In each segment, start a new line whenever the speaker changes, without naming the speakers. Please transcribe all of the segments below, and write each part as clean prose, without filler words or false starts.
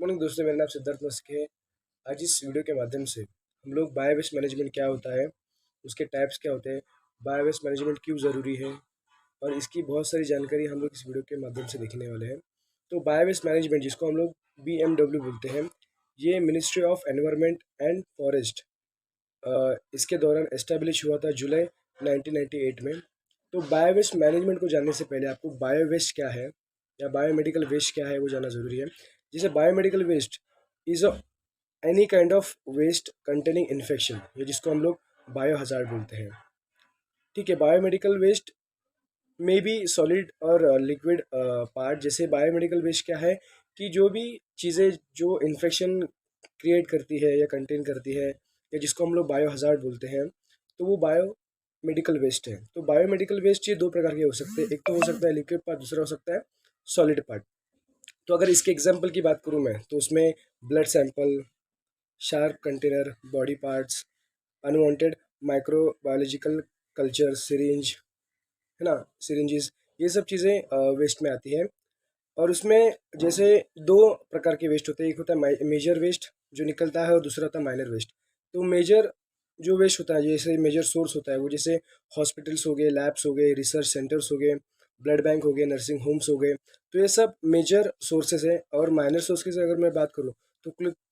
Morning दोस्तों, मेरा नाम सिद्धार्थ मस्के है। आज इस वीडियो के माध्यम से हम लोग बायो वेस्ट मैनेजमेंट क्या होता है, उसके टाइप्स क्या होते हैं, बायो वेस्ट मैनेजमेंट क्यों ज़रूरी है और इसकी बहुत सारी जानकारी हम लोग इस वीडियो के माध्यम से देखने वाले हैं। तो बायो वेस्ट मैनेजमेंट, जिसको हम लोग BMW बोलते हैं, ये ministry of environment and forest इसके दौरान एस्टेब्लिश हुआ था जुलाई 1998 में। तो बायो वेस्ट मैनेजमेंट को जानने से पहले आपको बायो वेस्ट क्या है या बायोमेडिकल वेस्ट क्या है वो जानना ज़रूरी है। जैसे biomedical waste is any kind of waste containing infection, ये जिसको हम लोग बायो हजार्ड बोलते हैं। ठीक है, बायोमेडिकल वेस्ट में भी सॉलिड और लिक्विड पार्ट। जैसे बायोमेडिकल वेस्ट क्या है कि जो भी चीज़ें जो इन्फेक्शन क्रिएट करती है या कंटेन करती है या जिसको हम लोग बायो हजार्ड बोलते हैं, तो वो बायो मेडिकल वेस्ट है। तो बायोमेडिकल वेस्ट ये दो प्रकार के हो सकते हैं। एक तो हो सकता है लिक्विड पार्ट, दूसरा हो सकता है सॉलिड पार्ट। तो अगर इसके एग्जाम्पल की बात करूँ मैं, तो उसमें blood sample, sharp container, body parts, unwanted microbiological culture, syringe, है ना, सिरिंजेस, ये सब चीज़ें वेस्ट में आती हैं। और उसमें जैसे दो प्रकार के वेस्ट होते हैं। एक होता है मेजर वेस्ट जो निकलता है और दूसरा होता है माइनर वेस्ट। तो मेजर जो वेस्ट होता है, जैसे मेजर सोर्स होता है वो जैसे हॉस्पिटल्स हो गए, लैब्स हो गए, रिसर्च सेंटर्स हो गए, ब्लड बैंक हो गए, नर्सिंग होम्स हो गए। तो ये सब मेजर सोर्सेज है। और माइनर सोर्सेज अगर मैं बात करूँ तो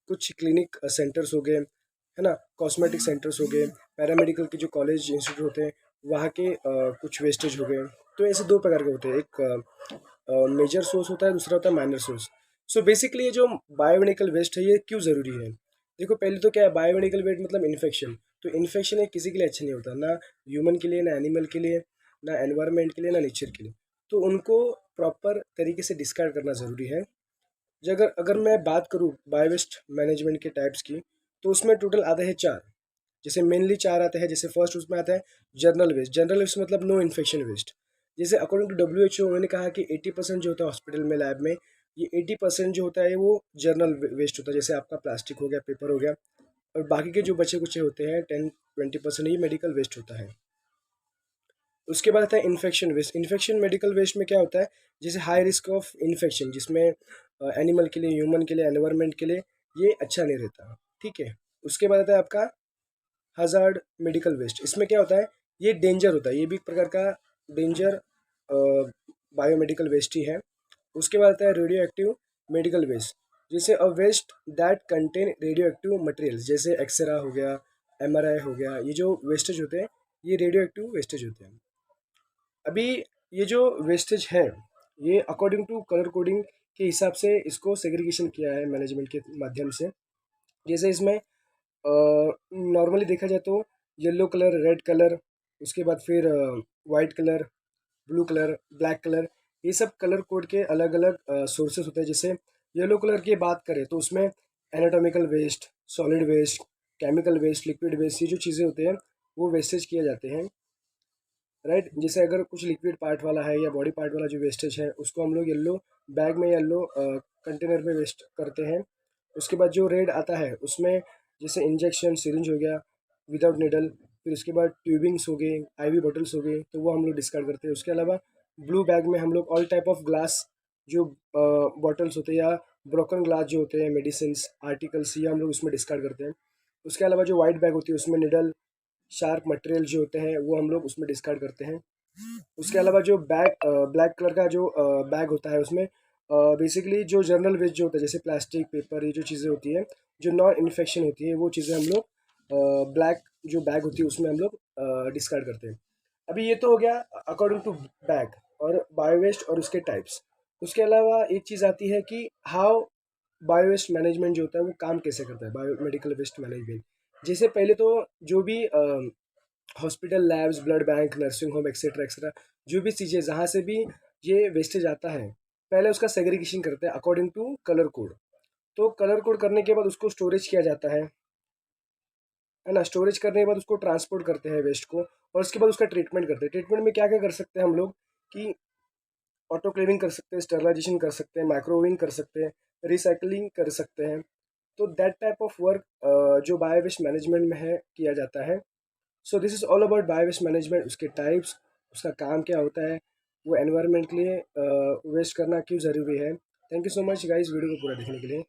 कुछ क्लिनिक सेंटर्स हो गए, है ना, कॉस्मेटिक सेंटर्स हो गए, पैरामेडिकल के जो कॉलेज इंस्टीट्यूट होते हैं वहाँ के कुछ वेस्टेज हो गए। तो ऐसे दो प्रकार के होते हैं, एक मेजर सोर्स होता है, दूसरा होता है माइनर सोर्स। सो बेसिकली ये जो बायोमेडिकल वेस्ट है ये क्यों ज़रूरी है। देखो, पहले तो क्या है, बायोमेडिकल वेस्ट मतलब इन्फेक्शन। तो इन्फेक्शन है किसी के लिए अच्छा नहीं होता, ना ह्यूमन के लिए, ना एनिमल के लिए, ना एनवायरनमेंट के लिए, ना नेचर के लिए। तो उनको प्रॉपर तरीके से डिस्कार्ड करना ज़रूरी है। अगर अगर मैं बात करूँ बायो वेस्ट मैनेजमेंट के टाइप्स की, तो उसमें टोटल आते हैं चार। जैसे मेनली चार आते हैं। जैसे फर्स्ट उसमें आता है जनरल वेस्ट। जनरल वेस्ट मतलब नो इन्फेक्शन वेस्ट। जैसे अकॉर्डिंग टू WHO उन्होंने कहा कि 80% जो होता है हॉस्पिटल में, लैब में, ये 80% जो होता है वो जनरल वेस्ट होता है। जैसे आपका प्लास्टिक हो गया, पेपर हो गया, और बाकी के जो बचे कुछ होते हैं 10-20% ये मेडिकल वेस्ट होता है। उसके बाद आता है infection waste. Infection medical waste में क्या होता है, जैसे हाई रिस्क ऑफ इन्फेक्शन, जिसमें एनिमल के लिए, ह्यूमन के लिए, एनवायरनमेंट के लिए ये अच्छा नहीं रहता। ठीक है। उसके बाद आता है आपका हजार्ड मेडिकल वेस्ट। इसमें क्या होता है, ये डेंजर होता है, ये भी एक प्रकार का डेंजर बायोमेडिकल वेस्ट ही है। उसके बाद आता है रेडियो एक्टिव मेडिकल वेस्ट। जैसे a waste that contain radio active materials, जैसे एक्सरा हो गया, MRI हो गया, ये जो वेस्टेज होते हैं ये रेडियो एक्टिव वेस्टेज होते हैं। अभी ये जो वेस्टेज है ये अकॉर्डिंग टू कलर कोडिंग के हिसाब से इसको सेग्रीगेशन किया है मैनेजमेंट के माध्यम से। जैसे इसमें नॉर्मली देखा जाए तो येलो कलर, रेड कलर, उसके बाद फिर white colour, blue colour, black colour, ये सब कलर कोड के अलग अलग सोर्सेस होते हैं। जैसे येलो कलर की बात करें तो उसमें anatomical waste, solid waste, chemical waste, liquid waste, ये जो चीज़ें होते हैं वो वेस्टेज किए जाते हैं, राइट। जैसे अगर कुछ लिक्विड पार्ट वाला है या बॉडी पार्ट वाला जो वेस्टेज है उसको हम लोग येलो बैग में, येलो कंटेनर में वेस्ट करते हैं। उसके बाद जो रेड आता है उसमें जैसे इंजेक्शन सिरिंज हो गया विदाउट निडल, फिर उसके बाद ट्यूबिंग्स हो गई, IV बॉटल्स हो गई, तो वो हम लोग डिस्कार्ड करते हैं। उसके अलावा ब्लू बैग में हम लोग ऑल टाइप ऑफ ग्लास जो बॉटल्स होते हैं या ब्रोकन ग्लास जो होते हैं, मेडिसिन आर्टिकल्स, ये हम लोग उसमें डिस्कार्ड करते हैं। उसके अलावा जो वाइट बैग होती है उसमें निडल, शार्प मटेरियल जो होते हैं वो हम लोग उसमें डिस्कार्ड करते हैं। उसके अलावा जो ब्लैक कलर का जो बैग होता है उसमें बेसिकली जो जनरल वेस्ट जो होता है, जैसे प्लास्टिक, पेपर, ये जो चीज़ें होती हैं जो नॉन इन्फेक्शन होती है, वो चीज़ें हम लोग ब्लैक जो बैग होती है उसमें हम लोग डिस्कार्ड करते हैं। अभी ये तो हो गया अकॉर्डिंग टू बैग और बायो वेस्ट और उसके टाइप्स। उसके अलावा एक चीज़ आती है कि हाउ बायो वेस्ट मैनेजमेंट जो होता है वो काम कैसे करता है, बायो मेडिकल वेस्ट मैनेजमेंट। जैसे पहले तो जो भी hospital, labs, blood bank, nursing home, etcetera etcetera, जो भी चीज़ें जहाँ से भी ये वेस्टेज आता है, पहले उसका सेग्रीगेशन करते हैं अकॉर्डिंग टू कलर कोड। तो कलर कोड करने के बाद उसको स्टोरेज किया जाता है ना। स्टोरेज करने के बाद उसको ट्रांसपोर्ट करते हैं वेस्ट को, और उसके बाद उसका ट्रीटमेंट करते हैं। ट्रीटमेंट में क्या क्या कर सकते हैं हम लोग कि ऑटो क्लेविंग कर सकते हैं, स्टरलाइजेशन कर सकते हैं, माइक्रोवेविंग कर सकते हैं, रिसाइकलिंग कर सकते हैं। तो दैट टाइप ऑफ वर्क जो बायो वेस्ट मैनेजमेंट में है किया जाता है। So this is all about bio waste management, उसके टाइप्स, उसका काम क्या होता है, वो एनवायरनमेंट के लिए वेस्ट करना क्यों ज़रूरी है। Thank you so much guys video को पूरा देखने के लिए।